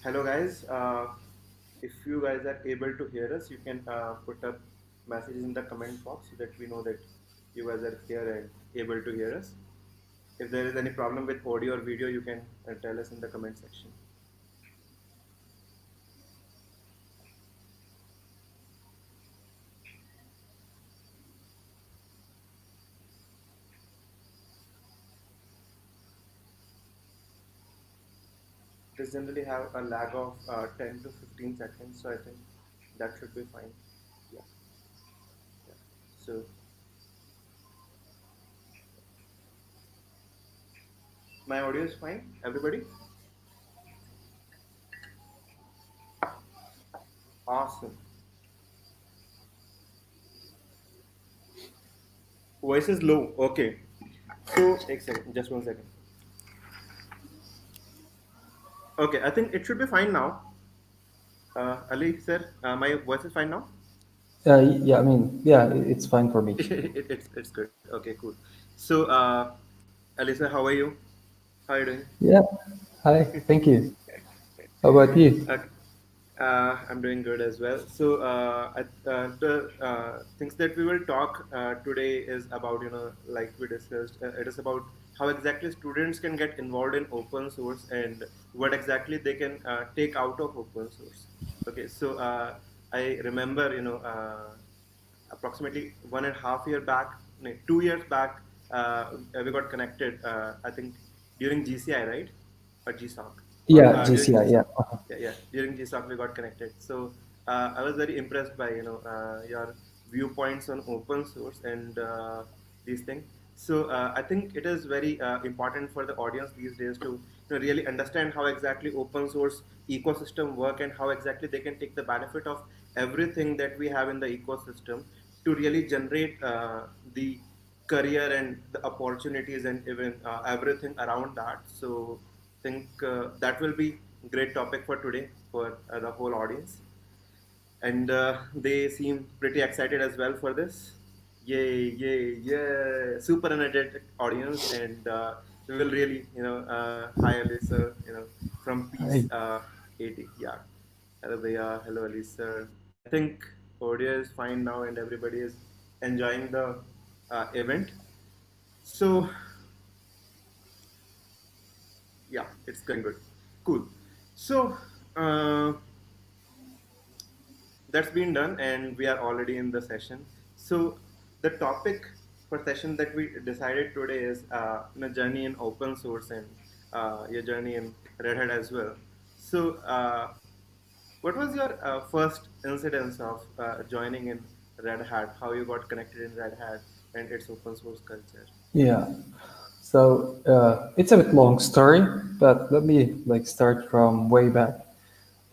Hello guys, if you guys are able to hear us, you can put up messages in the comment box so that we know that you guys are here and able to hear us. If there is any problem with audio or video, you can tell us in the comment section. This generally have a lag of 10 to 15 seconds, so I think that should be fine. Yeah, yeah. So my audio is fine, everybody? Awesome. Voice is low, okay. So, एक second, just 1 second. Okay, I think it should be fine now. Ali sir, my voice is fine now? Yeah, I mean, yeah, it's fine for me. It's good. Okay, cool. So, Ali sir, how are you? How are you doing? Yeah, hi, thank you. How about you? Okay. I'm doing good as well. So, the things that we will talk today is about, like we discussed, it is about how exactly students can get involved in open source and what exactly they can take out of open source. Okay, so I remember, approximately 1.5 year back, no, 2 years back, we got connected. I think during GCI, right, or GSoC, or Yeah, during GCI, yeah. GSoC. Yeah, during GSoC we got connected. So I was very impressed by your viewpoints on open source and these things. So I think it is very important for the audience these days to really understand how exactly open source ecosystem work and how exactly they can take the benefit of everything that we have in the ecosystem to really generate the career and the opportunities and even everything around that. So think that will be great topic for today for the whole audience, and they seem pretty excited as well for this. Yay, yay, yeah! Super energetic audience, and we will really, hi Alisa, from Peace Hi. 80. Yeah, hello Bhaiya, hello Alisa. I think audio is fine now, and everybody is enjoying the event. So yeah, it's going good. Cool. So uh, that's been done, and we are already in the session. So the topic for session that we decided today is journey in open source and your journey in Red Hat as well. So what was your first incidence of joining in Red Hat? How you got connected in Red Hat and its open source culture? Yeah. So it's a bit long story, but let me like start from way back.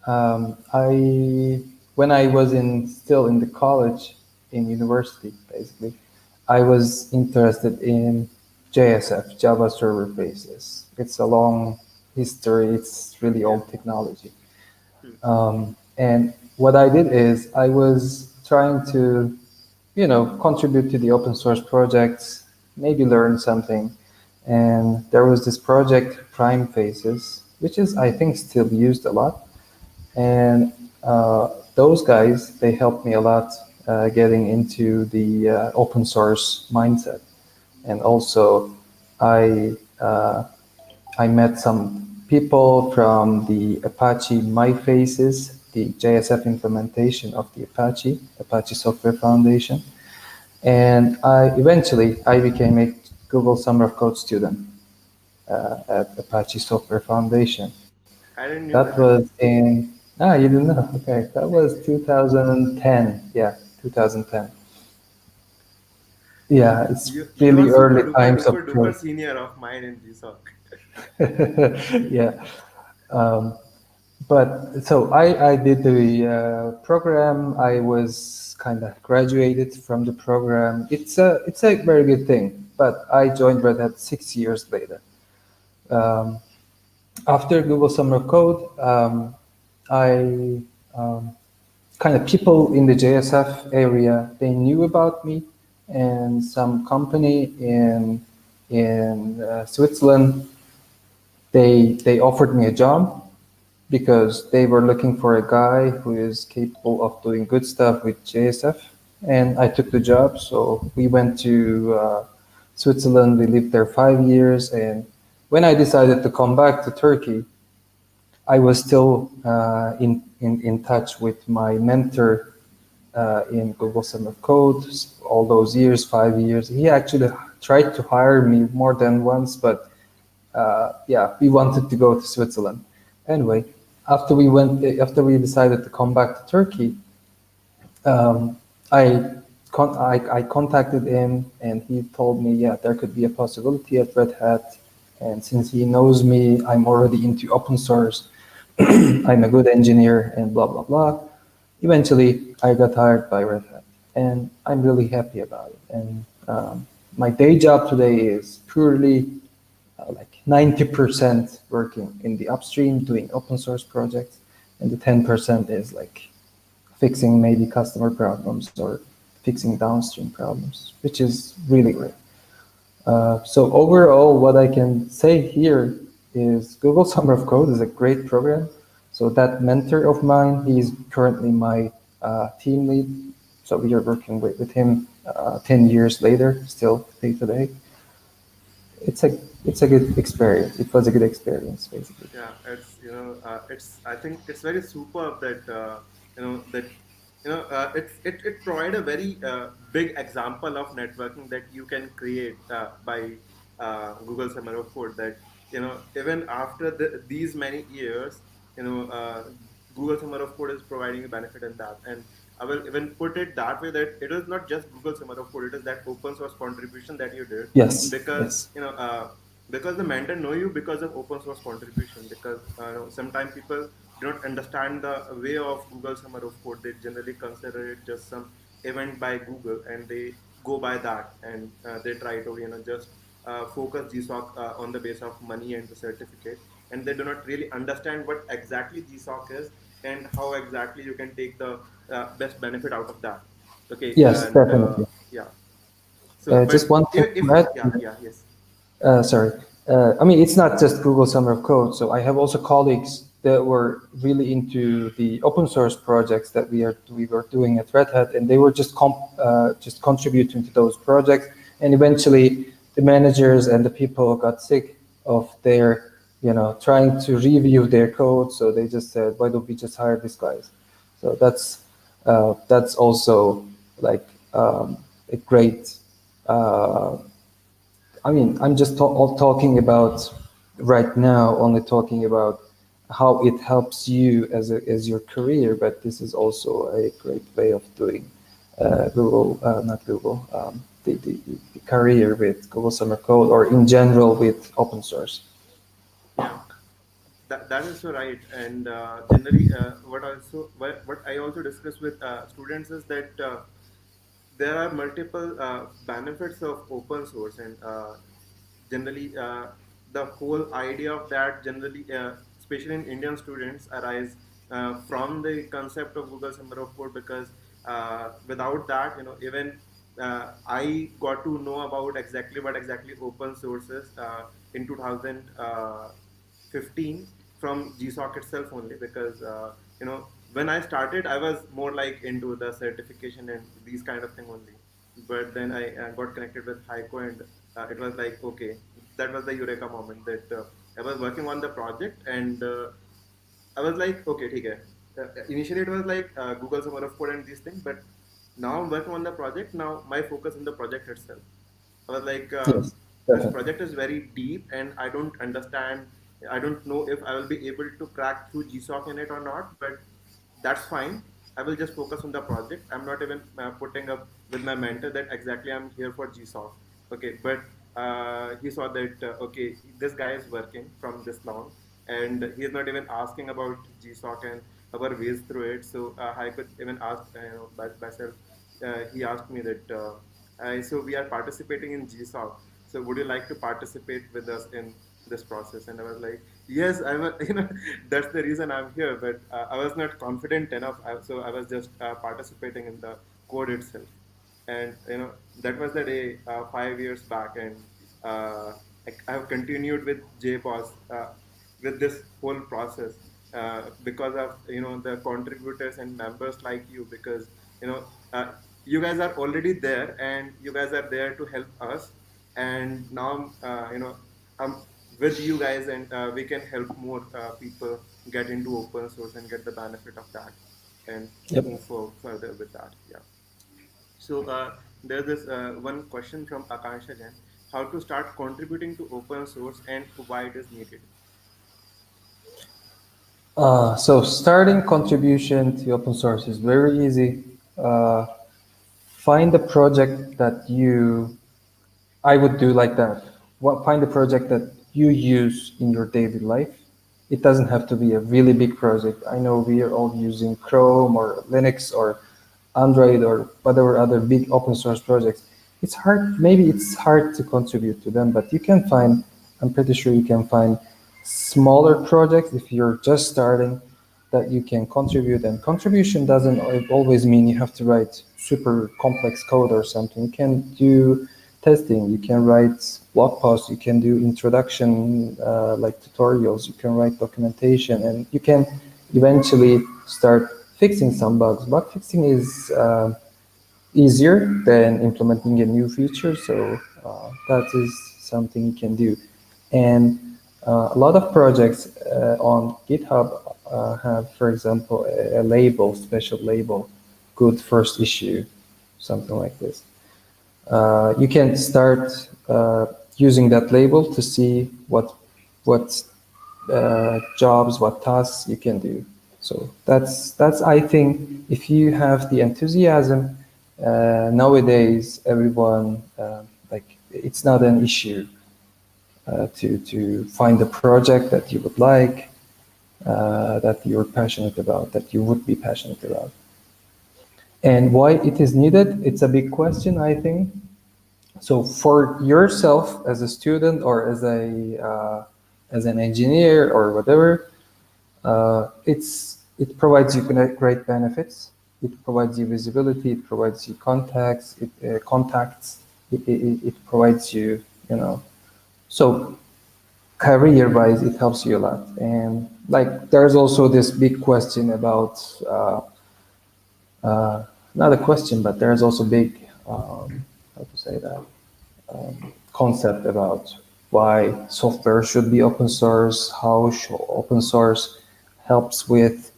I when I was in still in the college in university, basically, I was interested in JSF, Java Server Faces. It's a long history. It's really Yeah. old technology. Hmm. And what I did is I was trying to, contribute to the open source projects, maybe learn something. And there was this project, Prime Faces, which is, I think, still used a lot. And those guys, they helped me a lot getting into the open source mindset. And also, I I met some people from the Apache MyFaces, the JSF implementation of the Apache Software Foundation, and I became a Google Summer of Code student at Apache Software Foundation. I didn't knew That that. was in you didn't know, okay? That was 2010, yeah, 2010. Yeah, it's You are really super early duper times duper of duper code. senior of mine in GSoC. Yeah. Um, but so I did the program. I was kind of graduated from the program. It's a very good thing. But I joined Red Hat 6 years later. Um, After Google Summer of Code, I kind of people in the JSF area they knew about me, and some company in Switzerland they offered me a job, because they were looking for a guy who is capable of doing good stuff with JSF, and I took the job. So we went to Switzerland. We lived there 5 years, and when I decided to come back to Turkey, I was still in touch with my mentor in Google Summer of Code all those years, 5 years. He actually tried to hire me more than once, but yeah, we wanted to go to Switzerland. Anyway, after we decided to come back to Turkey, um, I contacted him and he told me, yeah, there could be a possibility at Red Hat. And since he knows me, I'm already into open source. I'm a good engineer and blah, blah, blah. Eventually, I got hired by Red Hat and I'm really happy about it. And my day job today is purely like 90% working in the upstream doing open source projects, and the 10% is like fixing maybe customer problems or fixing downstream problems, which is really great. So overall, what I can say here is Google Summer of Code is a great program. So that mentor of mine, he's currently my team lead. So we are working with him 10 years later, still day to day. It's a it's a good experience. It was a good experience, basically. Yeah, it's it's I think it's very superb that that it provide a very big example of networking that you can create by Google Summer of Code. That even after these many years, Google Summer of Code is providing a benefit in that. And I will even put it that way, that it is not just Google Summer of Code; it is that open source contribution that you did, Yes, because yes, because the mentor know you because of open source contribution. Because sometimes people do not understand the way of Google Summer of Code. They generally consider it just some event by Google, and they go by that, and they try to just focus GSoC on the base of money and the certificate, and they do not really understand what exactly GSoC is and how exactly you can take the best benefit out of that. Okay, yes, and definitely. yeah. So, Just but one thing if to add. yeah, yeah, yes. Sorry. I mean, it's not just Google Summer of Code. So I have also colleagues that were really into the open source projects that we were doing at Red Hat, and they were just contributing to those projects. And eventually, the managers and the people got sick of their, trying to review their code. So they just said, "Why don't we just hire these guys?" So that's also like a great. Uh, I mean, I'm just talking about right now, only talking about how it helps you as your career, but this is also a great way of doing Google, not Google, the career with Google Summer Code or in general with open source. Yeah, that is so right. And generally, what I also discuss with students is that there are multiple benefits of open source, and generally the whole idea of that generally, especially in Indian students, arise from the concept of Google Summer of Code. Because without that, even I got to know about exactly what exactly open source is in 2015 from GSoC itself only. Because when I started, I was more like into the certification and these kind of thing only. But then I got connected with Heiko, and it was like, okay, that was the eureka moment, that I was working on the project, and I was like, okay, okay. Initially, it was like Google Summer of Code and these things, but now I'm working on the project. Now my focus in the project itself. I was like, Yes, this definitely. project is very deep, and I don't understand. I don't know if I will be able to crack through GSoC in it or not, but that's fine. I will just focus on the project. I'm not even putting up with my mentor that exactly I'm here for GSoC. Okay, but he saw that okay, this guy is working from this long, and he is not even asking about GSoC and our ways through it. So I could even ask by myself. He asked me that so we are participating in GSoC. So would you like to participate with us in this process? And I was like, yes, I'm that's the reason I'm here. But I was not confident enough, so I was just participating in the code itself. And that was the day 5 years back. And I have continued with JPOS with this whole process. because of the contributors and members like you, because you know uh, you guys are already there and you guys are there to help us, and now I'm with you guys, and we can help more people get into open source and get the benefit of that and Yep. move further with that. Yeah. So there's this one question from Akansha Jain: how to start contributing to open source and why it is needed. So starting contribution to open source is very easy. Uh, Find a project that I would do like that. Find a project that you use in your daily life. It doesn't have to be a really big project. I know we are all using Chrome or Linux or Android or whatever other big open source projects. It's hard, maybe it's hard to contribute to them, but you can find, I'm pretty sure you can find smaller projects if you're just starting that you can contribute. And contribution doesn't always mean you have to write super complex code or something. You can do testing, you can write blog posts, you can do introduction like tutorials, you can write documentation, and you can eventually start fixing some bugs. Bug fixing is easier than implementing a new feature, so that is something you can do. And a lot of projects on GitHub have, for example, a label, special label, good first issue, something like this. You can start using that label to see what jobs, what tasks you can do. So that's I think if you have the enthusiasm, nowadays everyone like it's not an issue to find a project that you would like, that you're passionate about, that you would be passionate about. And why it is needed, it's a big question, I think. So for yourself as a student or as an engineer or whatever, it provides you great benefits. It provides you visibility. It provides you contacts. It provides you, So career-wise, it helps you a lot. And like, there's also this big question about not a question, but there's also big how to say that concept about why software should be open source, how open source helps with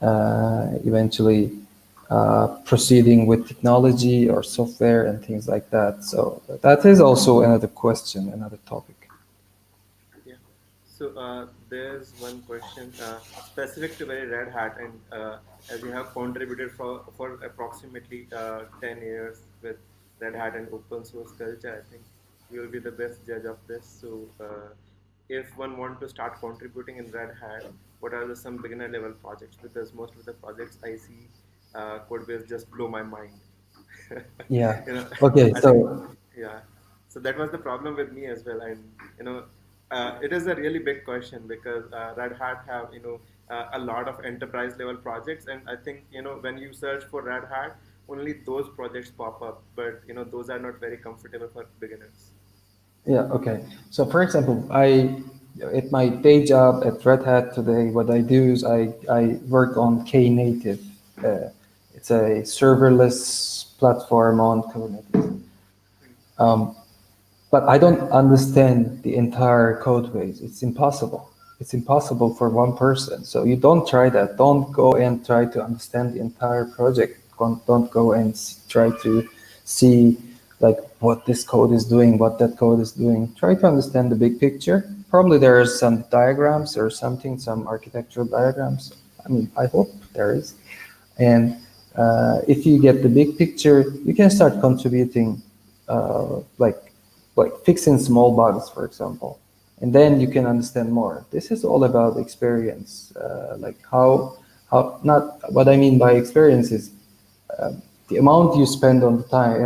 eventually proceeding with technology or software and things like that. So that is also another question, another topic. Yeah. So there's one question specific to very Red Hat, and as you have contributed for approximately 10 years with Red Hat and open source culture, I think you will be the best judge of this. So if one want to start contributing in Red Hat, what are some beginner level projects? Because most of the projects I see codebase just blow my mind. Yeah. you know, Okay. I think So yeah. So that was the problem with me as well, and it is a really big question because Red Hat have a lot of enterprise level projects, and I think when you search for Red Hat, only those projects pop up, but those are not very comfortable for beginners. yeah. Okay. So for example, at my day job at Red Hat today, what I do is I work on Knative. Uh, it's a serverless platform on Kubernetes. Um, but I don't understand the entire code base. It's impossible. It's impossible for one person. So you don't try that. Don't go and try to understand the entire project. Don't go and try to see like what this code is doing, what that code is doing. Try to understand the big picture. Probably there are some diagrams or something, some architectural diagrams. I mean, I hope there is. And if you get the big picture, you can start contributing, like fixing small bugs, for example, and then you can understand more. This is all about experience, like how not what I mean by experience is the amount you spend on the time,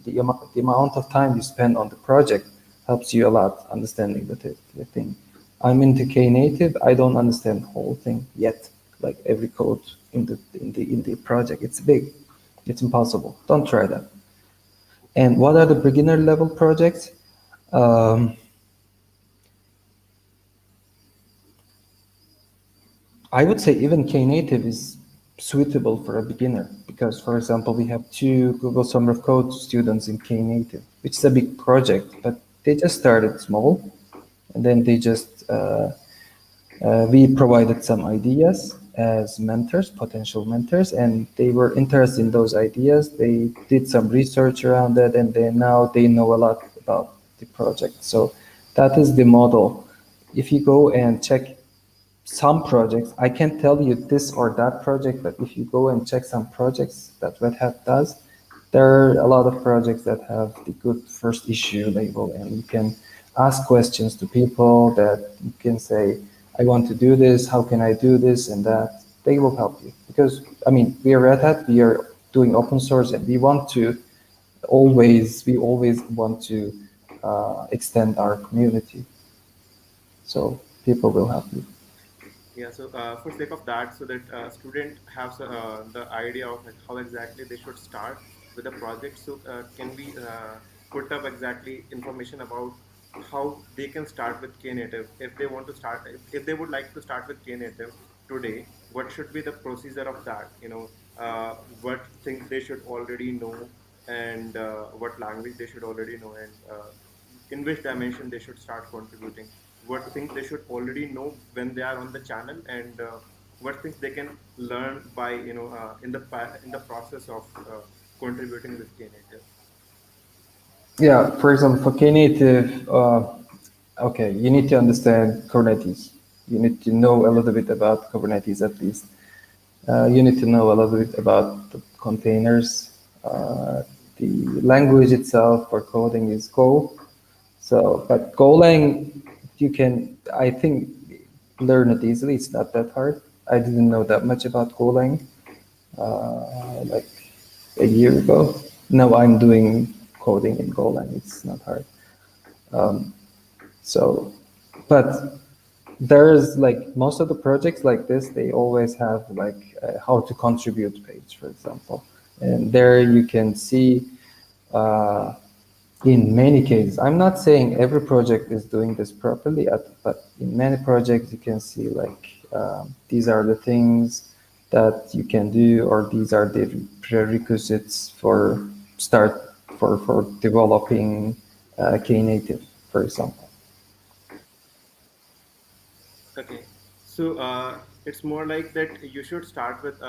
the amount of time you spend on the project helps you a lot understanding the thing. I'm into Knative. I don't understand the whole thing yet, like every code in the project. It's big. It's impossible. Don't try that. And what are the beginner level projects? Um, I would say even Knative is suitable for a beginner because, for example, we have two Google Summer of Code students in Knative, which is a big project, but they just started small and then they just we provided some ideas as mentors, potential mentors, and they were interested in those ideas. They did some research around that, and now they know a lot about the project. So that is the model. If you go and check some projects, I can't tell you this or that project, but if you go and check some projects that Red Hat does, there are a lot of projects that have the good first issue label, and you can ask questions to people that you can say, I want to do this, how can I do this and that. They will help you because, I mean, we are Red Hat, we are doing open source, and we always want to extend our community. So people will help you. Yeah, so for sake of that, so that student has the idea of like how exactly they should start with a project. So can we put up exactly information about how they can start with Knative if they want to start, if they would like to start with Knative today? What should be the procedure of that? What things they should already know, and what language they should already know, and in which dimension they should start contributing, what things they should already know when they are on the channel, and what things they can learn by in the process of contributing with Knative. Yeah, for example, for Knative, okay, you need to understand Kubernetes. You need to know a little bit about Kubernetes at least. You need to know a little bit about the containers. The language itself for coding is Go. So, but Golang, you can, I think, learn it easily. It's not that hard. I didn't know that much about Golang like a year ago. Now I'm doing coding in Golang. It's not hard. So, but there's like most of the projects like this, they always have like a how to contribute page, for example. And there you can see uh, in many cases, I'm not saying every project is doing this properly, but in many projects you can see like these are the things that you can do, or these are the prerequisites for start for developing Knative, for example. Okay, so it's more like that you should start with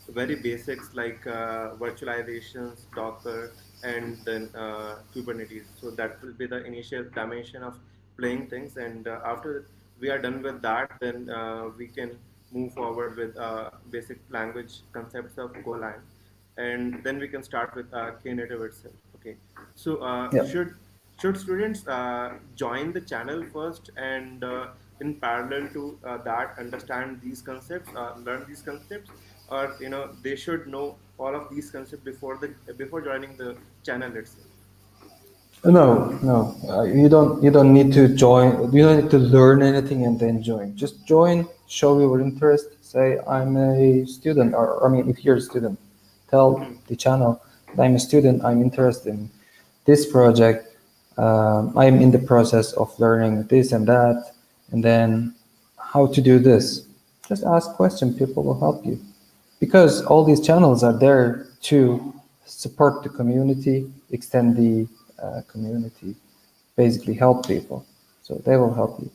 very basics like virtualizations, Docker, and then Kubernetes. So that will be the initial dimension of playing things, and after we are done with that, then we can move forward with basic language concepts of Golang, and then we can start with Knative itself. Okay, so Yeah. should students join the channel first, and in parallel to that understand these concepts, learn these concepts, or they should know all of these concepts before joining the channel itself? No, no. You don't need to join. You don't need to learn anything and then join. Just join, show your interest. Say I'm a student, or I mean, if you're a student, tell Hmm. the channel that I'm a student. I'm interested in this project. I'm in the process of learning this and that, and then how to do this. Just ask questions. People will help you because all these channels are there to support the community, extend the community, basically help people. So they will help you.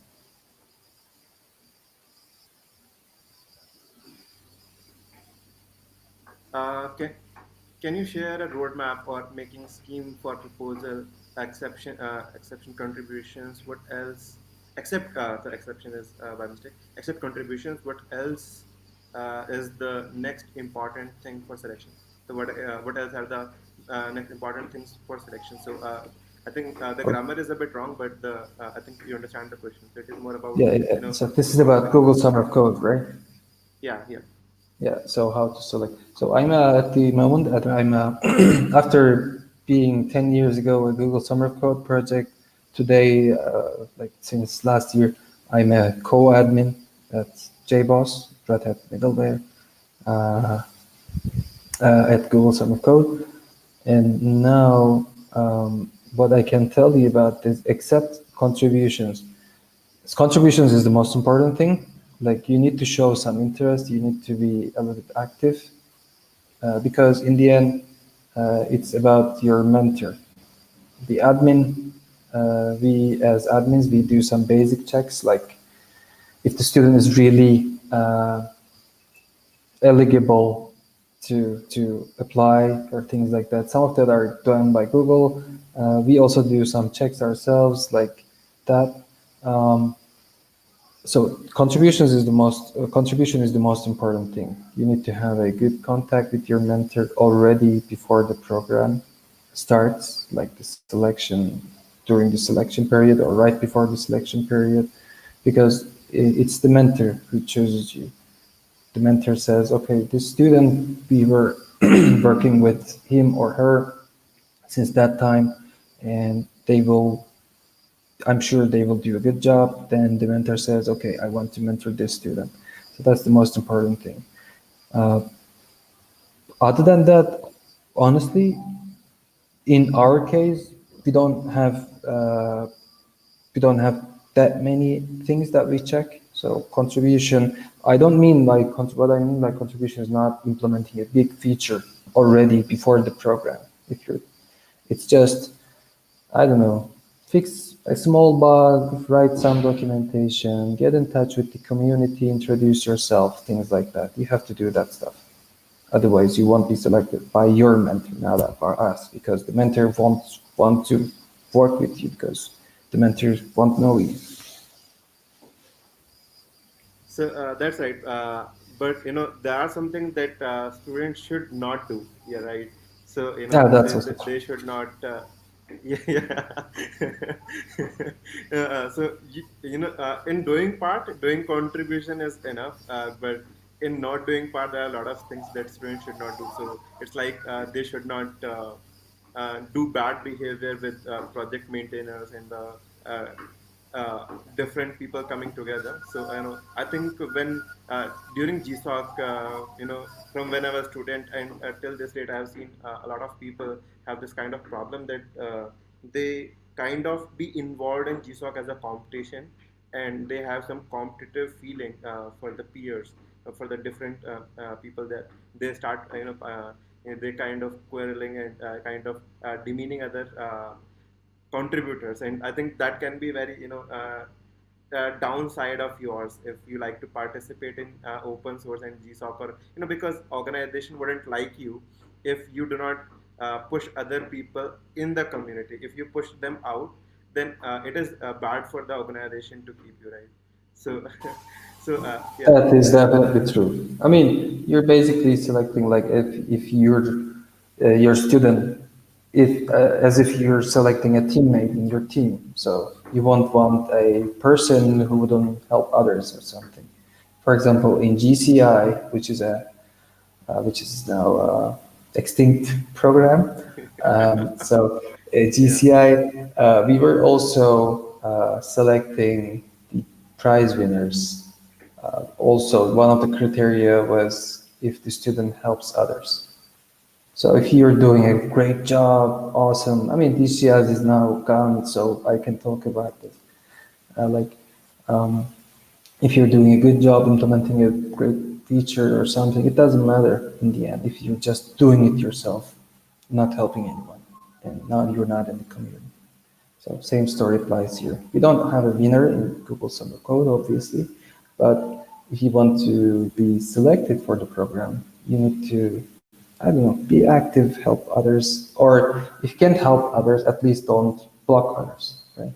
Can you share a roadmap or making scheme for proposal, exception contributions? What else? Except the exception is by mistake. Except contributions. What else is the next important thing for selection? So what else are the next important things for selection? So I think the Or, grammar is a bit wrong, but I think you understand the question. So it is more about yeah, yeah. So this is what about things. Google Summer of Code, right? Yeah, yeah. Yeah. So how to select? So I'm at the moment. I'm after being 10 years ago a Google Summer of Code project. Today, like since last year, I'm a co-admin at JBoss, Red Hat middleware, uh, at Google Summer of Code. And now, what I can tell you about this, except contributions. Contributions is the most important thing, like you need to show some interest, you need to be a little bit active, because in the end, it's about your mentor. The admin, we as admins, we do some basic checks, like if the student is really eligible to apply or things like that. Some of that are done by Google. We also do some checks ourselves, like that. Um, so contribution is the most important thing. You need to have a good contact with your mentor already before the program starts, like the selection, during the selection period or right before the selection period, because it's the mentor who chooses you. The mentor says, okay, this student, we were working with him or her since that time, and I'm sure they will do a good job. Then the mentor says, okay, I want to mentor this student. So that's the most important thing. Uh, Other than that, honestly, in our case, we don't have uh, we don't have that many things that we check. So contribution, I don't mean like what I mean by contribution is not implementing a big feature already before the program. If you're, it's just, I don't know, fix a small bug, write some documentation, get in touch with the community, introduce yourself, things like that. You have to do that stuff. Otherwise, you won't be selected by your mentor, not by us, because the mentor won't want to work with you because the mentor won't know you. So that's right. But there are something that students should not do. Yeah, right. So Yeah, that's they, also they, true. they should not. Yeah, yeah. So in doing contribution is enough. But in not doing part, there are a lot of things that students should not do. So it's like they should not do bad behavior with project maintainers and the uh, different people coming together. So I think when during GSoC, from when I was a student and till this date, I have seen a lot of people have this kind of problem that they kind of be involved in GSoC as a competition, and they have some competitive feeling for the peers, for the different people that they start, they kind of quarreling and kind of demeaning other contributors, and I think that can be very downside of yours if you like to participate in open source and GSoC, or because organization wouldn't like you if you do not push other people in the community. If you push them out, then it is bad for the organization to keep you, right? So yeah. That is definitely true. I mean, you're basically selecting like if you're your student, if as if you're selecting a teammate in your team. So you won't want a person who wouldn't help others or something. For example, in GCI, which is now extinct program. Yeah. GCI, we were also selecting the prize winners. Also, one of the criteria was if the student helps others. So if you're doing a great job, awesome. I mean, DCI is now gone, so I can talk about this. Like, um, if you're doing a good job implementing a great feature or something, it doesn't matter in the end if you're just doing it yourself, not helping anyone, and now you're not in the community. So same story applies here. We don't have a winner in Google Summer Code, obviously, but if you want to be selected for the program, you need to, I don't know, be active, help others, or if you can't help others, at least don't block others, right?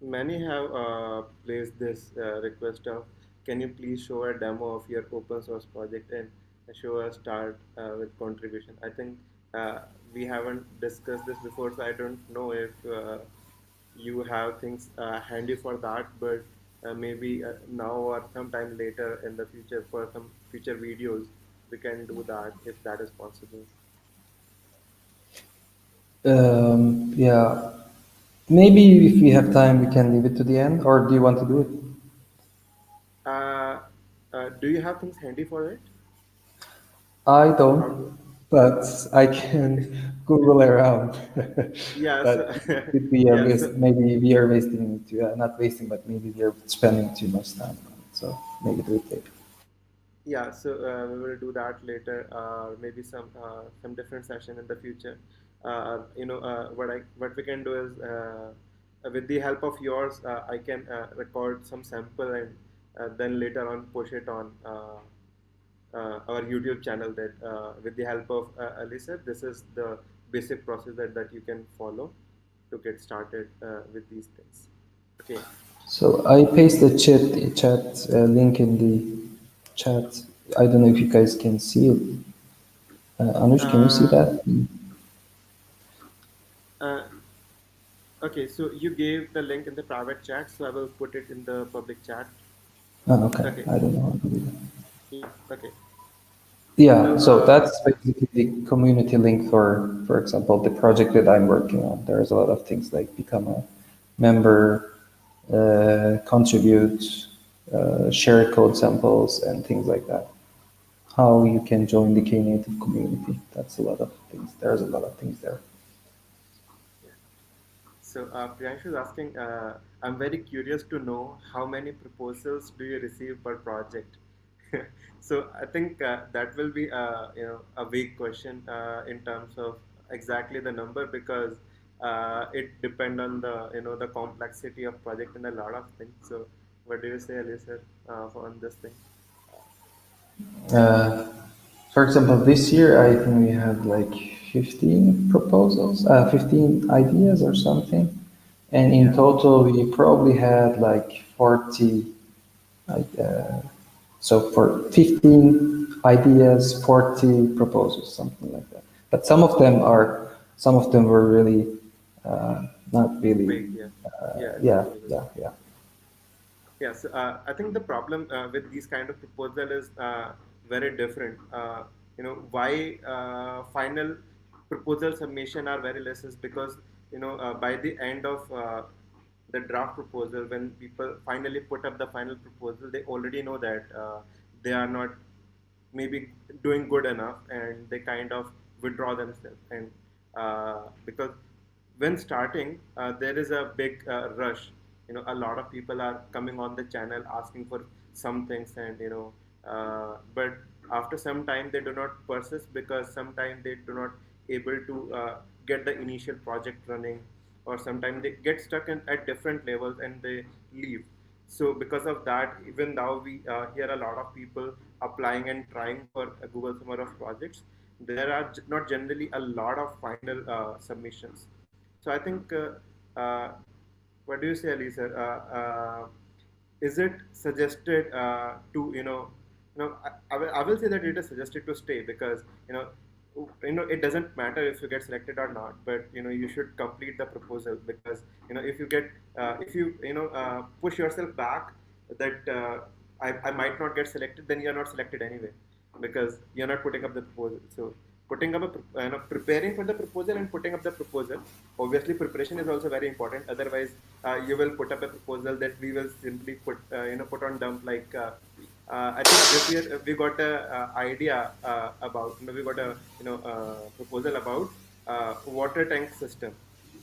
Many have placed this request of, can you please show a demo of your open source project and show a start with contribution. I think we haven't discussed this before, so I don't know if you have things handy for that, but maybe now or sometime later in the future for some future videos, we can do that if that is possible. Yeah, maybe if we have time, we can leave it to the end, or do you want to do it? Uh, do you have things handy for it? I How to? don't. but I can Google around. Yeah. So But could be a yeah. waste. Maybe we are wasting, not wasting, but maybe we are spending too much time on it. So maybe do it later. Yeah, so we will do that later, maybe some different session in the future. What we can do is, with the help of yours, I can record some sample and then later on push it on our YouTube channel. That with the help of Alisa, this is the basic process that you can follow to get started with these things. Okay. So I paste the chat link in the chat. I don't know if you guys can see it. Anush, can you see Uh, that? uh, Okay, so you gave the link in the private chat, so I will put it in the public chat. Oh, okay. Okay, I don't know how to do that. yeah, okay. Yeah, So, so that's basically the community link for example, the project that I'm working on. There's a lot of things like become a member, contribute, share code samples, and things like that. How you can join the Knative community. That's a lot of things. There's a lot of things there. yeah. So, Priyanshu is asking, I'm very curious to know how many proposals do you receive per project? So, I think that will be a vague question in terms of exactly the number, because it depend on the complexity of project and a lot of things. So, what do you say, Alisa, on this thing? Uh, for example, this year I think we had like 15 proposals, 15 ideas or something, and in Yeah. total we probably had like 40. Like, so for 15 ideas, 40 proposals, something like that. But some of them were really not really. Wait, yeah. Yeah, it's Yeah, really good. yeah, yeah. Yes, I think the problem with these kind of proposal is very different. Why final proposal submission are very less is because by the end of the draft proposal, when people finally put up the final proposal, they already know that they are not maybe doing good enough, and they kind of withdraw themselves. And because when starting, there is a big rush. A lot of people are coming on the channel asking for some things, and but after some time they do not persist, because sometimes they do not able to get the initial project running, or sometimes they get stuck at different levels and they leave. So because of that, even now we hear a lot of people applying and trying for a Google Summer of projects. There are not generally a lot of final submissions. So I think, what do you say, Elisa? Is it suggested to I will say that it is suggested to stay, because it doesn't matter if you get selected or not, but you should complete the proposal, because if you get if you push yourself back, that I might not get selected, then you're not selected anyway, because you're not putting up the proposal. So putting up preparing for the proposal and putting up the proposal, obviously preparation is also very important. Otherwise you will put up a proposal that we will simply put on dump, like I think this year we got a idea about we got a proposal about water tank system.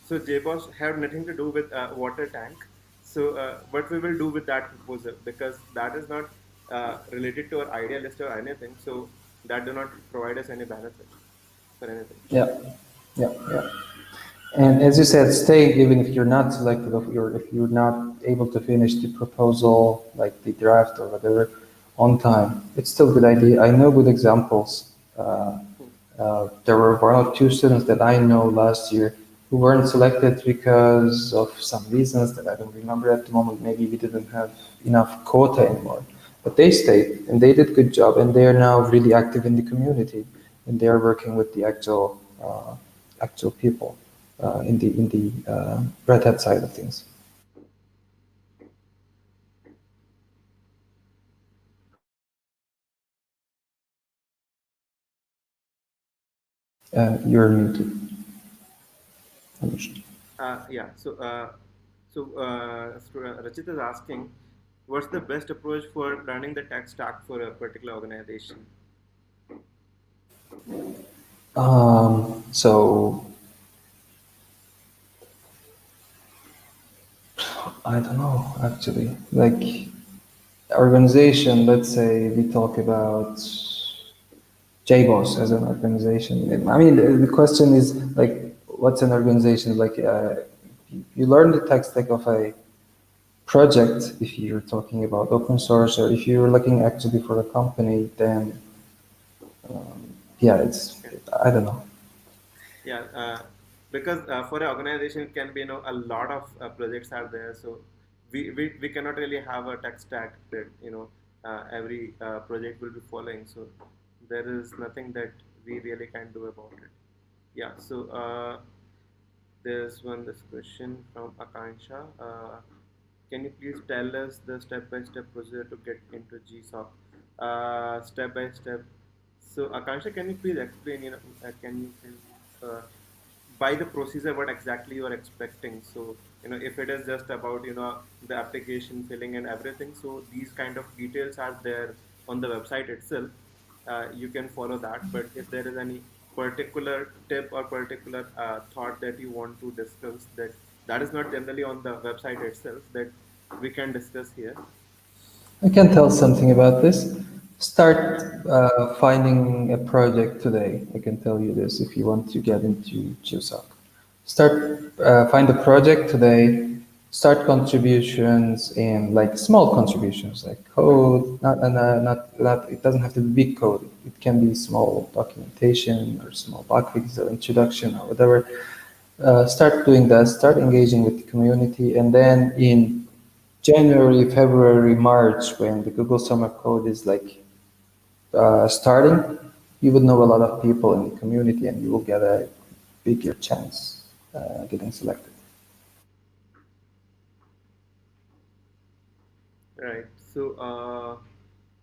So JBoss have nothing to do with water tank. So what we will do with that proposal, because that is not related to our idea list or anything. So that do not provide us any benefit for anything. Yeah, yeah, yeah. And as you said, stay even if you're not selected, if you're not able to finish the proposal, like the draft or whatever, on time. It's still a good idea. I know good examples. Hmm. There were one or two students that I know last year who weren't selected because of some reasons that I don't remember at the moment. Maybe we didn't have enough quota anymore. But they stayed and they did good job, and they are now really active in the community, and they are working with the actual people in the Red Hat side of things. You're muted. Yeah. Rachit is asking, what's the best approach for learning the tech stack for a particular organization? So I don't know actually. Like organization, let's say we talk about JBoss as an organization. I mean, the question is like, what's an organization? Like, you learn the tech stack of a project if you're talking about open source, or if you're looking actually for a company, then yeah, it's Yeah. I don't know. Yeah, because for an organization, it can be a lot of projects are there, so we cannot really have a tech stack that every project will be following. So there is nothing that we really can do about it. Yeah. So there's this question from Akansha. Can you please tell us the step-by-step procedure to get into GSoC? Step by step. So Akansha, can you please explain? Can you please by the procedure what exactly you are expecting? So if it is just about the application filling and everything, so these kind of details are there on the website itself. You can follow that. But if there is any particular tip or particular thought that you want to discuss, that is not generally on the website itself, that we can discuss here. I can tell something about this. Start finding a project today. I can tell you this if you want to get into GSoC. Start find a project today. Start contributions in like small contributions, like code. Not. It doesn't have to be big code. It can be small documentation or small bug fix or introduction or whatever. Start doing that. Start engaging with the community, and then in January, February, March, when the Google Summer Code is like starting, you would know a lot of people in the community, and you will get a bigger chance getting selected. Right. So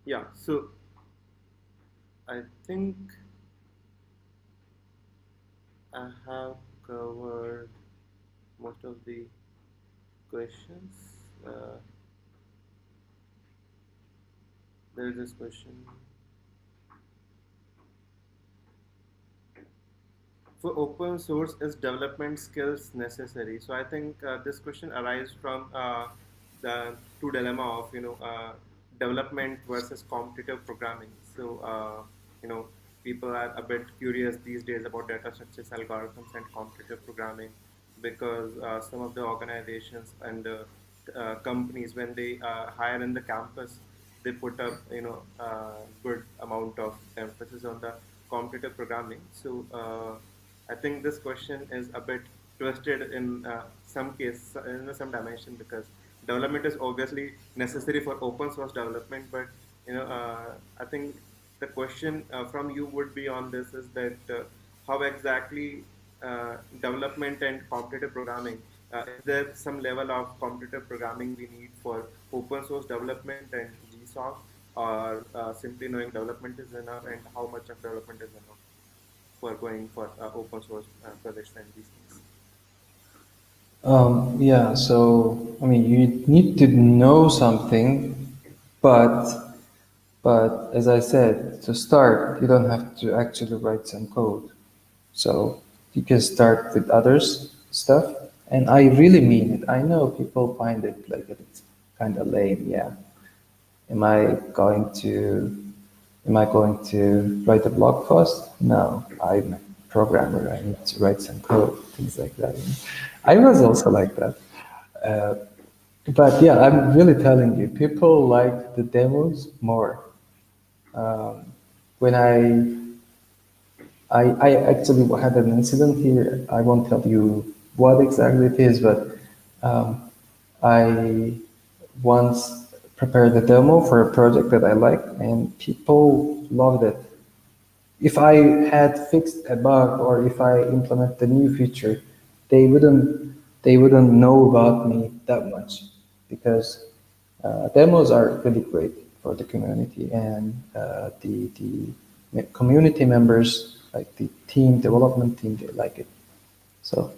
yeah. So I think I have covered most of the questions. There is this question: for open source, is development skills necessary? So I think this question arises from the two dilemma of development versus competitive programming. So you know people are a bit curious these days about data structures, algorithms, and competitive programming, because some of the organizations and companies, when they hire in the campus, they put up good amount of emphasis on the competitive programming. So I think this question is a bit twisted in some case, in some dimension, because development is obviously necessary for open source development. But I think the question from you would be on this is that how exactly development and competitive programming, is there some level of competitive programming we need for open source development and GSoC, or simply knowing development is enough, and how much of development is enough for going for open source projects and these things? Yeah, so I mean, you need to know something, but as I said, to start, you don't have to actually write some code. So you can start with others stuff, and I really mean it. I know people find it like it's kind of lame. Yeah, am I going to am I going to write a blog post? No, I'm a programmer. I need to write some code, things like that. I was also like that. Uh, but yeah, I'm really telling you, people like the demos more. Um, when I actually had an incident here. I won't tell you what exactly it is, but um, I once prepared a demo for a project that I liked, and people loved it. If I had fixed a bug or if I implemented a new feature, they wouldn't know about me that much, because demos are really great for the community, and the community members, like the team development team, they like it. So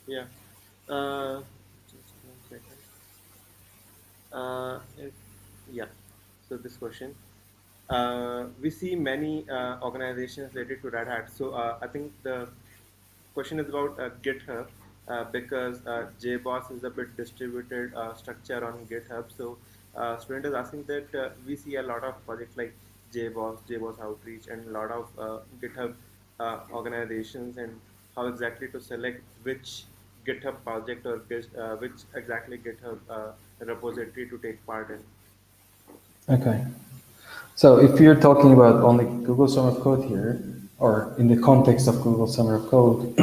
Yeah. Just 1 second. If Yeah. So this question. we see many organizations related to Red Hat. So I think the question is about GitHub because JBoss is a bit distributed structure on GitHub. So student is asking that we see a lot of projects like JBoss Outreach, and a lot of GitHub organizations, and how exactly to select which GitHub project or which exactly GitHub repository to take part in. Okay. So if you're talking about only Google Summer of Code here, or in the context of Google Summer of Code,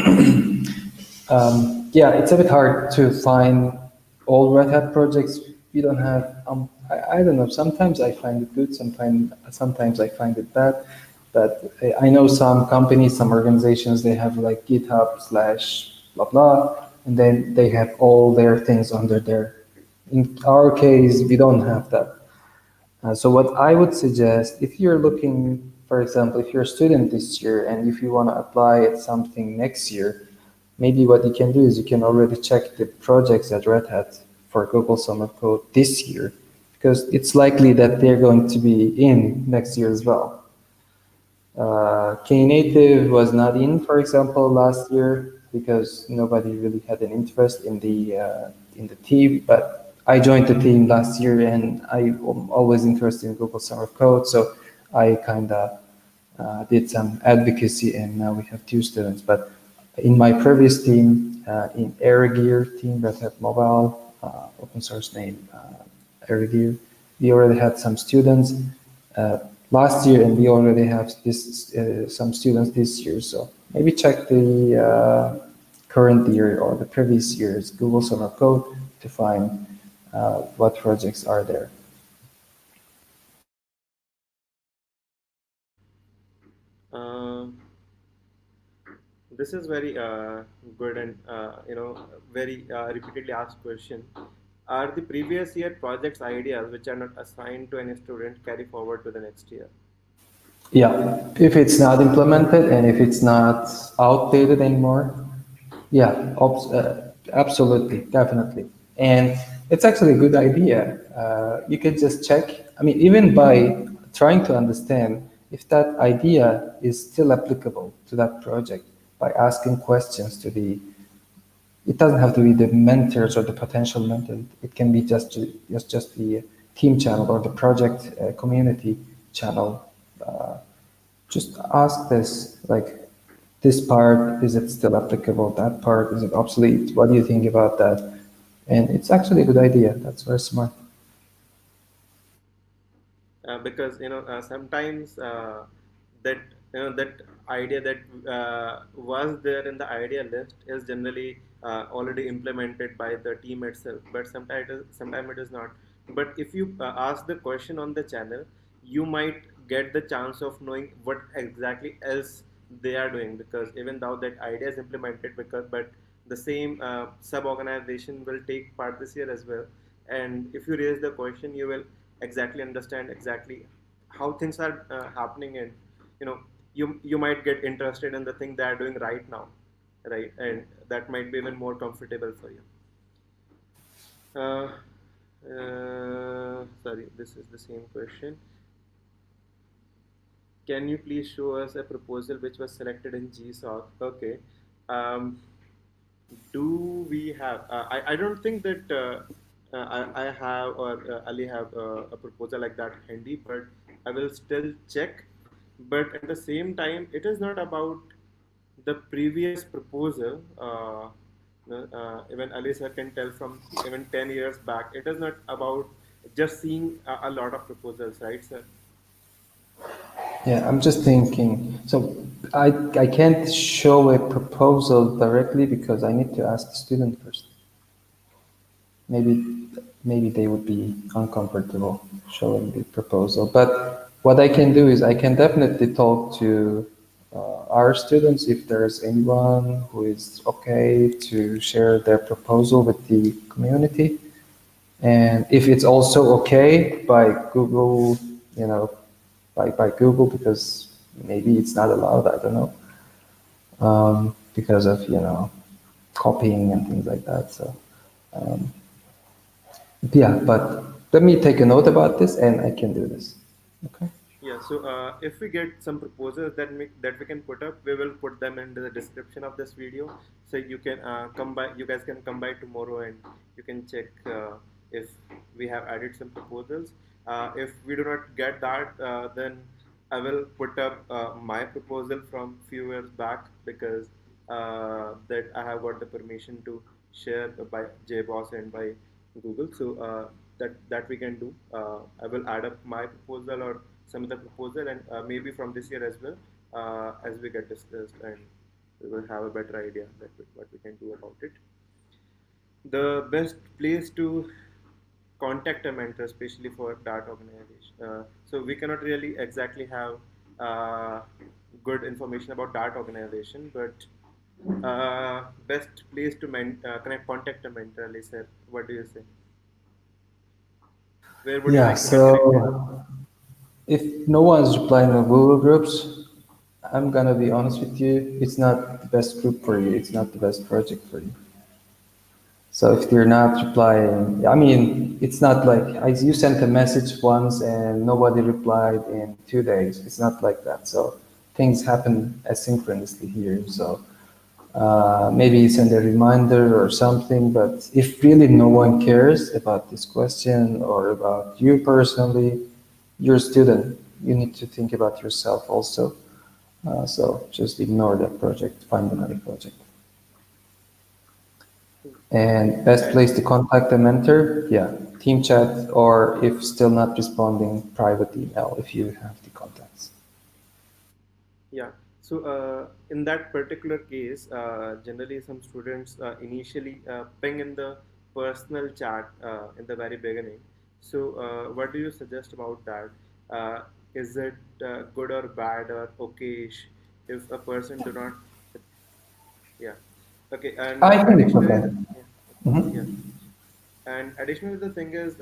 yeah, it's a bit hard to find all Red Hat projects. We don't have, I don't know, sometimes I find it good, sometimes I find it bad. But I know some companies, some organizations, they have like GitHub slash blah blah, and then they have all their things under there. In our case, we don't have that. So what I would suggest, if you're looking, for example, if you're a student this year and if you want to apply at something next year, maybe what you can do is you can already check the projects at Red Hat for Google Summer Code this year, because it's likely that they're going to be in next year as well. Knative was not in, for example, last year because nobody really had an interest in the team. But I joined the team last year, and I'm always interested in Google Summer of Code, so I kind of did some advocacy, and now we have two students. But in my previous team, in AirGear team that had mobile open source name AirGear, we already had some students last year, and we already have some students this year. So maybe check the current year or the previous year's Google Summer Code to find what projects are there. Um, this is very good and very repeatedly asked question. Are the previous year projects ideas which are not assigned to any student carry forward to the next year? Yeah, if it's not implemented and if it's not outdated anymore, yeah, absolutely, definitely. And it's actually a good idea. You could just check, I mean, even by trying to understand if that idea is still applicable to that project by asking questions to it doesn't have to be the mentors or the potential mentors. It can be just the team channel or the project community channel. Uh, just ask this, like, this part, is it still applicable? That part, is it obsolete? What do you think about that? And it's actually a good idea. That's very smart. Because sometimes that that idea that was there in the idea list is generally already implemented by the team itself, but sometimes it is not. But if you ask the question on the channel, you might get the chance of knowing what exactly else they are doing, because even though that idea is implemented, because but the same sub organization will take part this year as well. And if you raise the question, you will exactly understand exactly how things are happening, and you know you might get interested in the thing they are doing right now, right? And that might be even more comfortable for you. uh, Sorry, this is the same question. Can you please show us a proposal which was selected in GSoC? Okay. um, do we have I don't think that I have, or Ali have a proposal like that handy, but I will still check. But at the same time, it is not about the previous proposal. Even Ali sir can tell from even 10 years back, it is not about just seeing a lot of proposals, right, sir? Yeah, I'm just thinking. So I can't show a proposal directly because I need to ask the student first. Maybe maybe they would be uncomfortable showing the proposal. But what I can do is I can definitely talk to our students if there's anyone who is okay to share their proposal with the community. And if it's also okay by Google, you know, by Google, because maybe it's not allowed, I don't know, because of, copying and things like that. So, yeah, but let me take a note about this and I can do this. Okay. If we get some proposals that we can put up, we will put them in the description of this video. So you can come by. You guys can come by tomorrow and you can check if we have added some proposals. If we do not get that, then I will put up my proposal from few years back because that I have got the permission to share by JBoss and by Google. So that we can do. I will add up my proposal or some other proposal and maybe from this year as well as we get discussed and we will have a better idea that what we can do about it. The best place to contact a mentor, especially for that organization. So we cannot really exactly have uh, good information about that organization, but best place to connect, contact a mentor, Lisa. What do you say? Where would you Yeah, like to get connected? so if no one's replying on Google Groups, I'm gonna be honest with you, it's not the best group for you. It's not the best project for you. So if they're not replying, I mean, it's not like you sent a message once and nobody replied in 2 days. It's not like that. So things happen asynchronously here. So maybe you send a reminder or something. But if really no one cares about this question or about you personally, you're a student. You need to think about yourself also. So just ignore that project. Find another project. And best And place to contact a mentor, yeah, team chat, or if still not responding, private email if you have the contacts. yeah, so in that particular case, generally some students initially ping in the personal chat in the very beginning. So, what do you suggest about that? Uh, is it good or bad or okayish if a person do not? Yeah. Okay. And I think it's additionally, okay. yeah. Okay. Yeah. Mhm. And additionally, the thing is,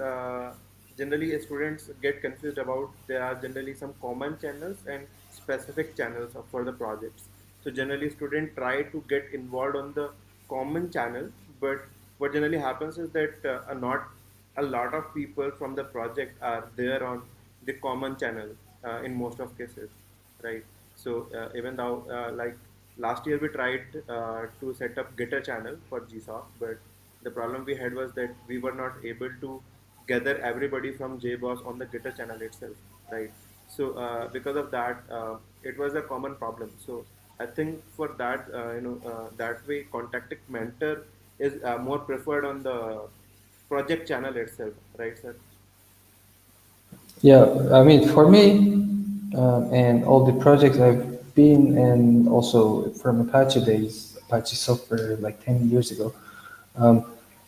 generally students get confused about there are generally some common channels and specific channels for the projects. So generally, students try to get involved on the common channel, but what generally happens is that not a lot of people from the project are there on the common channel in most of cases, right? So even though like last year we tried to set up Gitter channel for GSoC, but the problem we had was that we were not able to gather everybody from JBoss on the Gitter channel itself, right? So because of that, it was a common problem. So I think for that, that way contacting mentor is more preferred on the project channel itself, right, sir? Yeah, I mean, for me, and all the projects I've been in, also from Apache days, Apache software like 10 years ago, um,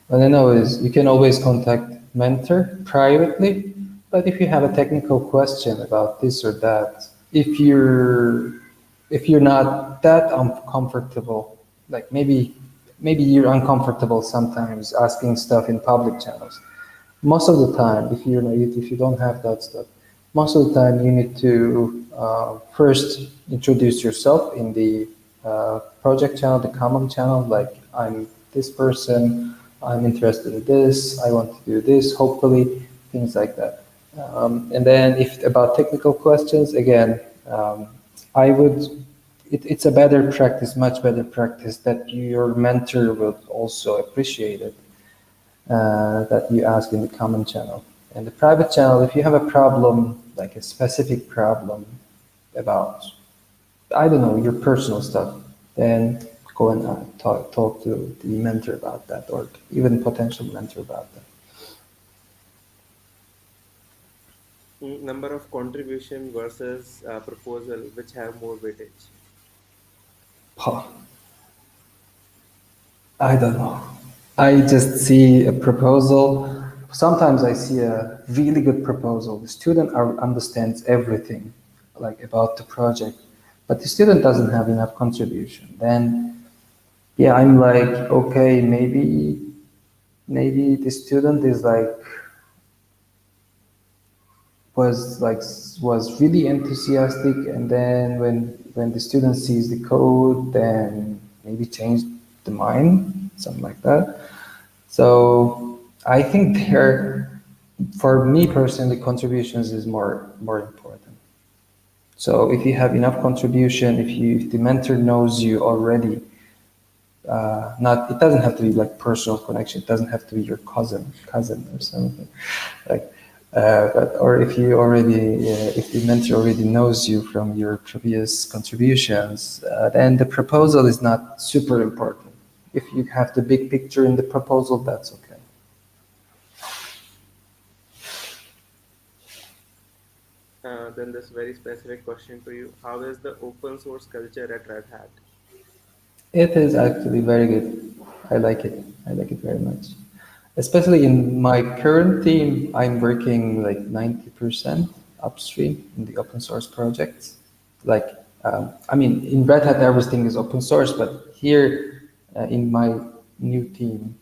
what I know is you can always contact mentor privately, but if you have a technical question about this or that, if you're not that uncomfortable, like maybe you're uncomfortable sometimes asking stuff in public channels. Most of the time, if you don't have that stuff, most of the time you need to first introduce yourself in the project channel, the common channel. Like I'm this person, I'm interested in this, I want to do this. Hopefully, things like that. And then if about technical questions, again, I would. It's a better practice, much better practice that your mentor will also appreciate it that you ask in the common channel. And the private channel, if you have a problem, like a specific problem about, I don't know, your personal stuff, then go and talk to the mentor about that or even potential mentor about that. Number of contribution versus proposal, which have more weightage. Huh, I don't know. I just see a proposal. Sometimes I see a really good proposal. The student understands everything, like about the project, but the student doesn't have enough contribution. Then, yeah, I'm like, okay, maybe the student is like was really enthusiastic, and then when the student sees the code, then maybe change the mind, something like that. So I think there, for me personally, contributions is more important. So if you have enough contribution, if the mentor knows you already, not it doesn't have to be like personal connection. It doesn't have to be your cousin or something, like. But or if you already if the mentor already knows you from your previous contributions, then the proposal is not super important. If you have the big picture in the proposal, that's okay. Then this very specific question to you: how is the open source culture at Red Hat? It is actually very good. I like it. I like it very much. Especially in my current team, I'm working like 90% upstream in the open source projects. Like, I mean, in Red Hat, everything is open source, but here in my new team,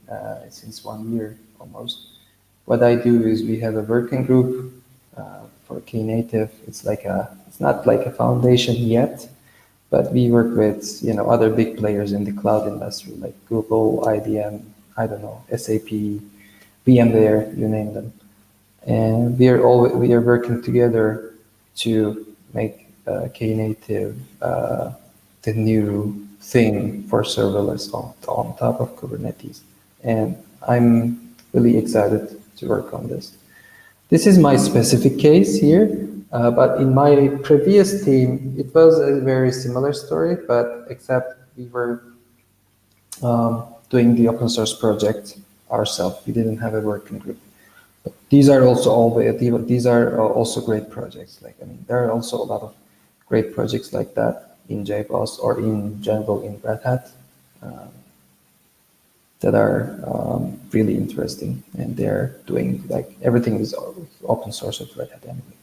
since 1 year almost, what I do is we have a working group for Knative. It's not like a foundation yet, but we work with other big players in the cloud industry like Google, IBM, I don't know, SAP, VMware, you name them, and we are working together to make Knative the new thing for serverless on top of Kubernetes, and I'm really excited to work on this. This is my specific case here, but in my previous team, it was a very similar story, but except we were doing the open source project ourselves. We didn't have a working group. But these are also great projects. Like I mean, there are also a lot of great projects like that in JBoss or in general in Red Hat that are really interesting, and they're doing like everything is open source at Red Hat anyway.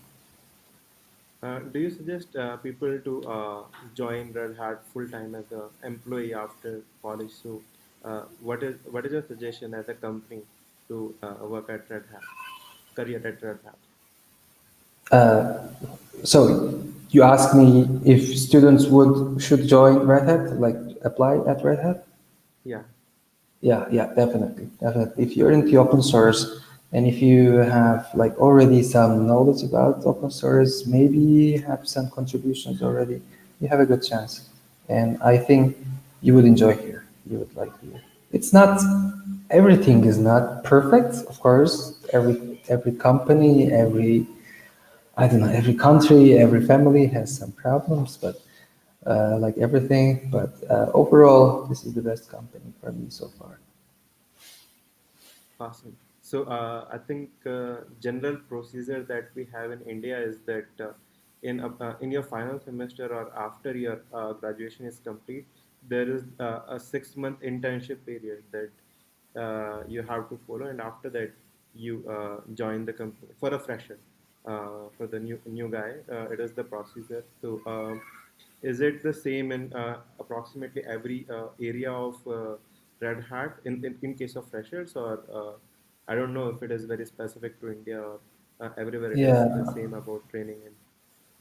Do you suggest people to join Red Hat full time as an employee after college? So, what is your suggestion as a company to work at Red Hat, career at Red Hat? So you ask me if students would should join Red Hat, like apply at Red Hat? Yeah. Yeah, yeah, definitely, definitely. If you're into open source and if you have like already some knowledge about open source, maybe have some contributions already, you have a good chance. And I think you would enjoy here. You would like here. It's not everything is not perfect, of course. Every company, every I don't know, every country, every family has some problems, but like everything. But overall, this is the best company for me so far. Awesome. So I think general procedure that we have in India is that in your final semester or after your graduation is complete, there is a 6 month internship period that you have to follow, and after that you join the company for a fresher. For the new guy, it is the procedure. So is it the same in approximately every area of Red Hat in case of freshers, or I don't know if it is very specific to India, or everywhere it is the Yeah, same about training and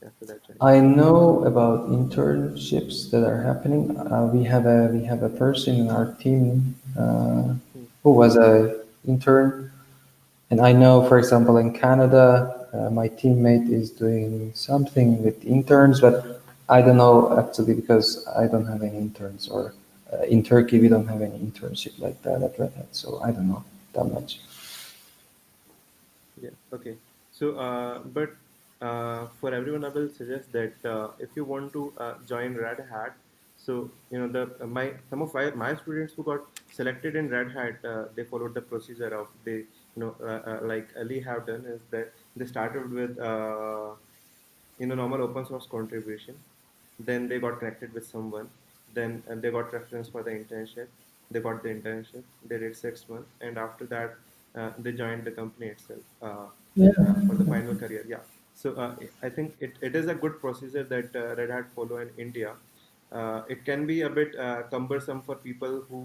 after that joining? I know about internships that are happening. We have a person in our team Hmm. who was a intern, and I know, for example, in Canada, my teammate is doing something with interns, but I don't know actually because I don't have any interns, or in Turkey we don't have any internship like that at Red Hat, so I don't know that much. Yeah. Okay. So, but for everyone, I will suggest that if you want to join Red Hat, so the my some of my students who got selected in Red Hat, they followed the procedure of they like Ali have done is that they started with normal open source contribution, then they got connected with someone, then they got reference for the internship, they got the internship, they did 6 months, and after that they joined the company itself Yeah, for the final career. Yeah. So I think it is a good procedure that Red Hat follow in India. It can be a bit cumbersome for people who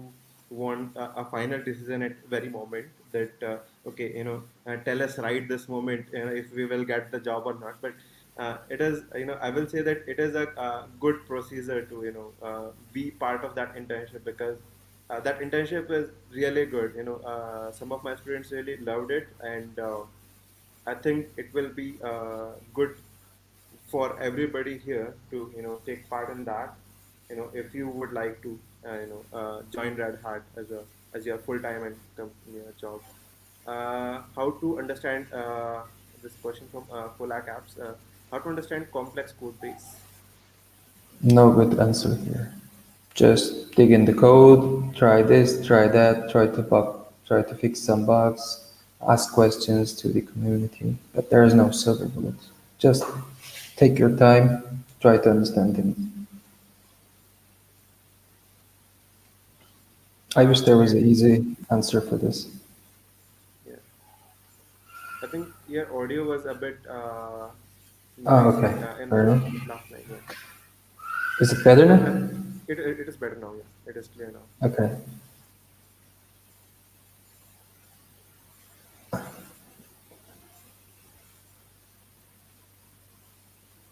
want a final decision at very moment that okay, tell us right this moment, if we will get the job or not. But it is, I will say that it is a good procedure to be part of that internship, because that internship is really good. Some of my students really loved it, and I think it will be good for everybody here to take part in that. If you would like to join Red Hat as your full time and job. How to understand this question from Polak apps? How to understand complex code base? No good answer here. Just dig in the code, try this, try that, try to fix some bugs, ask questions to the community. But there is no silver bullet. Just take your time, try to understand things. I wish there was an Okay. easy answer for this. Yeah. I think your audio was a bit Oh, okay. noisy in Fair the enough. last line. Yeah. Is it better Uh, now? it is better now. Yeah. It is clear now. Okay.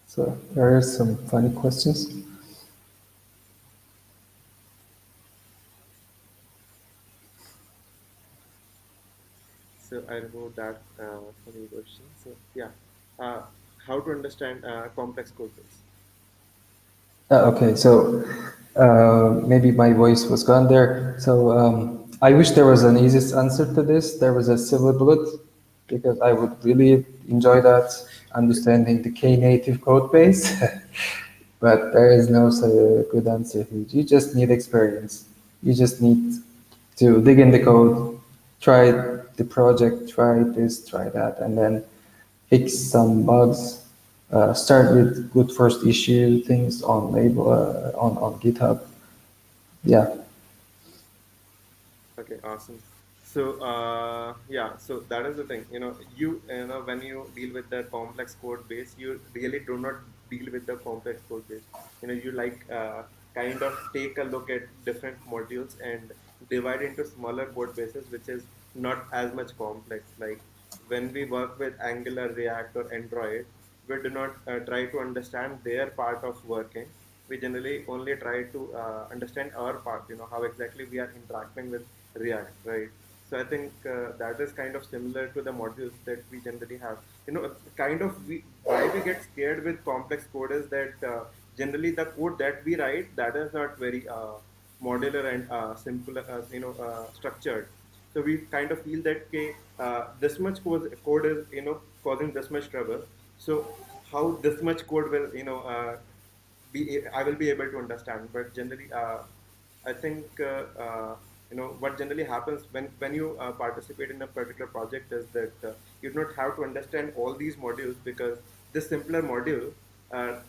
So there are some funny questions. So I removed that funny question. So yeah, uh, how to understand complex code base? Okay, so maybe my voice was gone there. So I wish there was an easiest answer to this. There was a silver bullet because I would really enjoy that understanding the Knative code base. But there is no good answer here. You just need experience. You just need to dig in the code, try the project, try this, try that, and then fix some bugs. Start with good first issue things on label on GitHub. Yeah, Okay, awesome. So yeah, so that is the thing. When you deal with the complex code base, you really do not deal with the complex code base. You like kind of take a look at different modules and divide into smaller code bases, which is not as much complex. Like when we work with Angular, React, or Android, we do not try to understand their part of working. We generally only try to understand our part, how exactly we are interacting with React, right? So I think that is kind of similar to the modules that we generally have. Kind of why we get scared with complex code is that generally the code that we write, that is not very modular and simple, structured. So we kind of feel that okay, this much code is causing this much trouble. So how this much code will I will be able to understand. But generally, I think what generally happens when you participate in a particular project is that you do not have to understand all these modules, because this simpler module,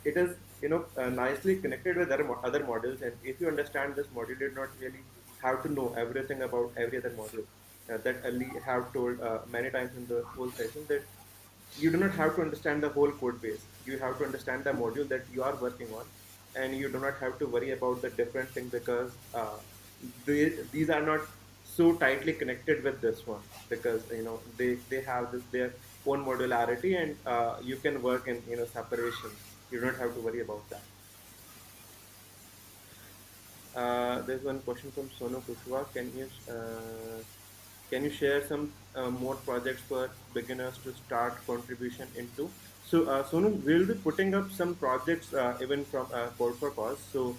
it is nicely connected with other modules, and if you understand this module, you do not really have to know everything about every other module. That Ali have told many times in the whole session, that you do not have to understand the whole code base. You have to understand the module that you are working on, and you do not have to worry about the different thing, because these are not so tightly connected with this one, because they have this their own modularity, and you can work in separation. You don't have to worry about that. There's one question from Sonu Kushwa. Can you share some more projects for beginners to start contribution into? So, Sonu, we'll be putting up some projects even from Code for Cause. So,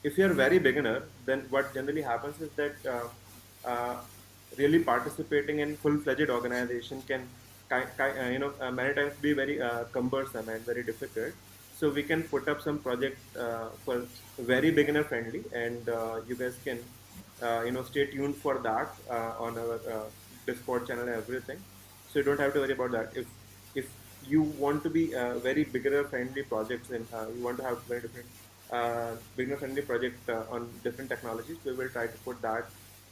if you're very beginner, then what generally happens is that really participating in full-fledged organization can many times be very cumbersome and very difficult. So we can put up some project for very beginner friendly, and you guys can stay tuned for that on our Discord channel and everything. So you don't have to worry about that. If you want to be very beginner friendly projects, and you want to have very different beginner friendly project on different technologies, we will try to put that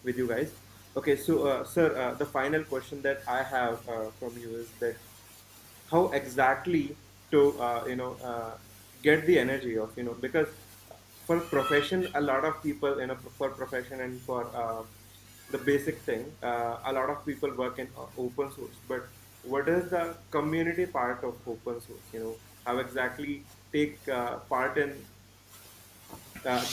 with you guys. Okay, so sir, the final question that I have from you is that how exactly to get the energy of because for profession, a lot of people for profession and for the basic thing, a lot of people work in open source. But what is the community part of open source? How exactly take part in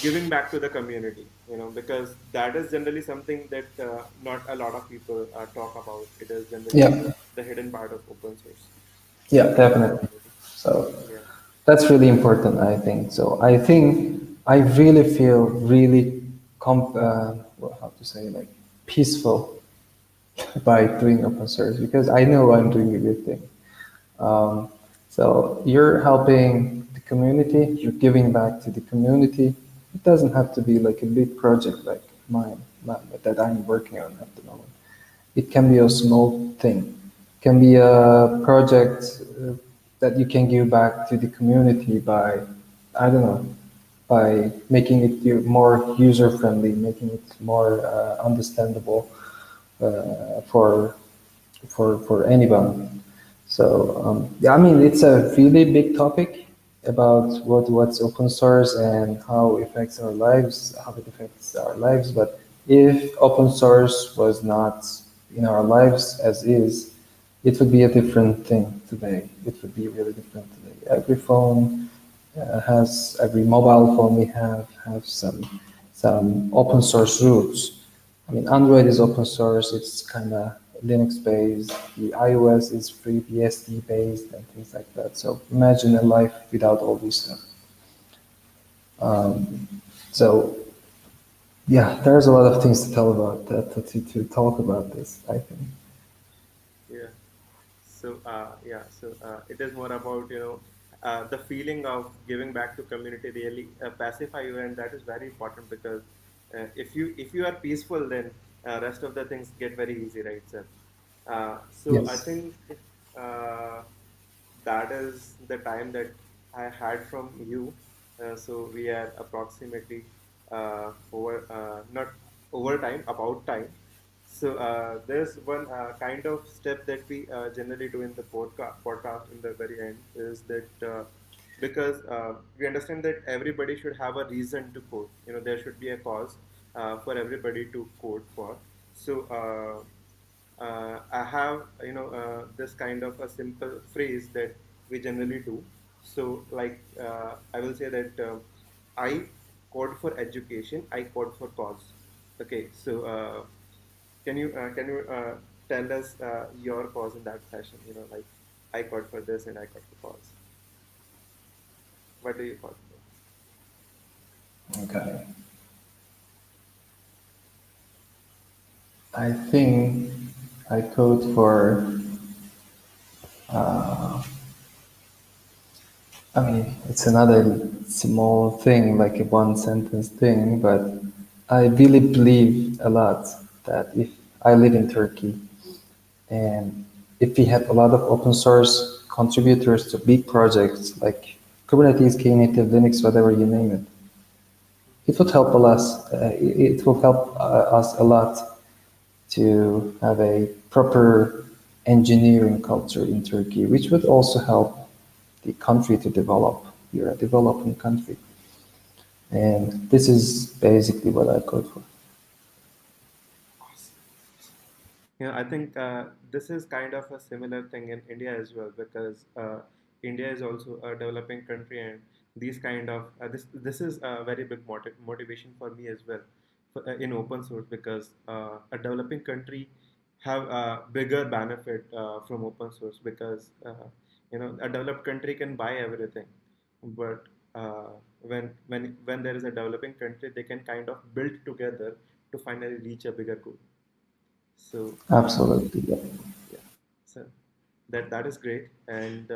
giving back to the community, because that is generally something that not a lot of people talk about. It is generally yeah, the hidden part of open source. yeah, What is the definitely. community? So Yeah. that's really important, I think. So I think I really feel really, well, how to say, like peaceful by doing open source because I know I'm doing a good thing. Um, so you're helping the community, you're giving back to the community. It doesn't have to be like a big project like mine that I'm working on at the moment. It can be a small thing. It can be a project that you can give back to the community by, I don't know, by making it more user friendly, making it more understandable for for anyone. So yeah, I mean it's a really big topic about what's open source and how it affects our lives, how it affects our lives. But if open source was not in our lives as is, it would be a different thing today. It would be really different today. Every phone has every mobile phone we have some open source roots. I mean, Android is open source. It's kind of Linux based. The iOS is FreeBSD based and things like that. So imagine a life without all this stuff. So yeah, there's a lot of things to tell about that to talk about this. I think. Yeah. It is more about the feeling of giving back to community really pacify you, and that is very important because if you are peaceful, then rest of the things get very easy, right, sir? So I Yes. think uh, that is the time that I had from you. So we are approximately over not over time, about time. So there's one kind of step that we generally do in the podcast in the very end is that because we understand that everybody should have a reason to code. There should be a cause for everybody to code for. So I have this kind of a simple phrase that we generally do. So like I will say that I code for education, I code for cause. Okay, so can you tell us your cause in that fashion? Like I code for this and I code for cause. What do you code for? Okay. I think I code for. I mean, it's another small thing, like a one sentence thing, but I really believe a lot that if I live in Turkey and if we have a lot of open source contributors to big projects like Kubernetes, Knative, Linux, whatever you name it, it would help us. It will help us a lot to have a proper engineering culture in Turkey, which would also help the country to develop. You're a developing country. And this is basically what I code for. Awesome. I think this is kind of a similar thing in India as well because India is also a developing country, and these kind of this is a very big motivation for me as well in open source because a developing country have a bigger benefit from open source because a developed country can buy everything, but when there is a developing country, they can kind of build together to finally reach a bigger goal. So Absolutely. Yeah. yeah, so that is great, and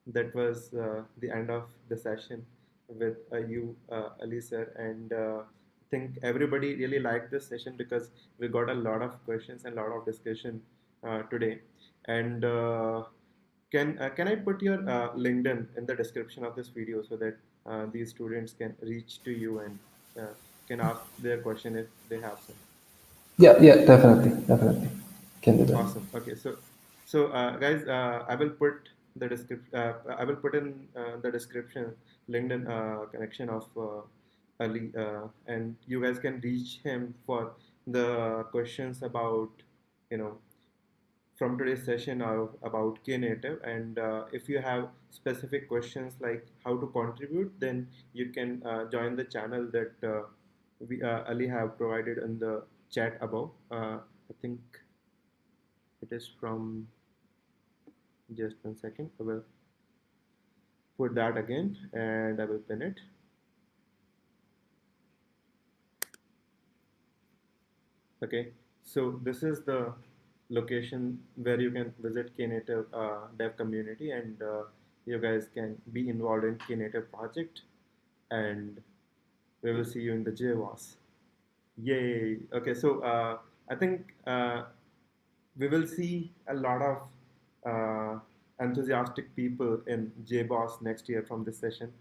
that was the end of the session with you, Ali sir, and I think everybody really liked this session because we got a lot of questions and a lot of discussion today. And can I put your LinkedIn in the description of this video so that these students can reach to you and can ask their question if they have some? Yeah, yeah, definitely. Definitely. Can do that. Awesome. Okay, so guys, I will put the description. I will put in the description LinkedIn connection of Ali, and you guys can reach him for the questions about you know from today's session of about Knative. And if you have specific questions like how to contribute, then you can join the channel that we Ali have provided in the chat above. I think it is from just one second. Well, put that again and I will pin it. Okay, so this is the location where you can visit Knative dev community, and you guys can be involved in Knative project, and we will see you in the JWAS. Yay! Okay, so I think we will see a lot of enthusiastic people in JBoss next year from this session,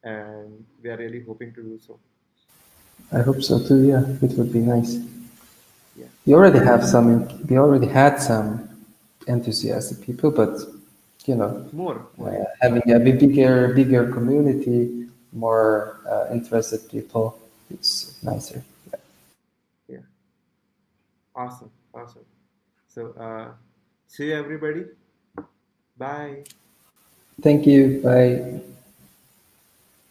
and we are really hoping to do so. I hope so too. Yeah, it would be nice. Yeah, We already have some. We already had some enthusiastic people, but more, yeah, having a bigger community, more interested people, it's nicer. yeah. Awesome, awesome. So, see you everybody. Bye. Thank you. Bye.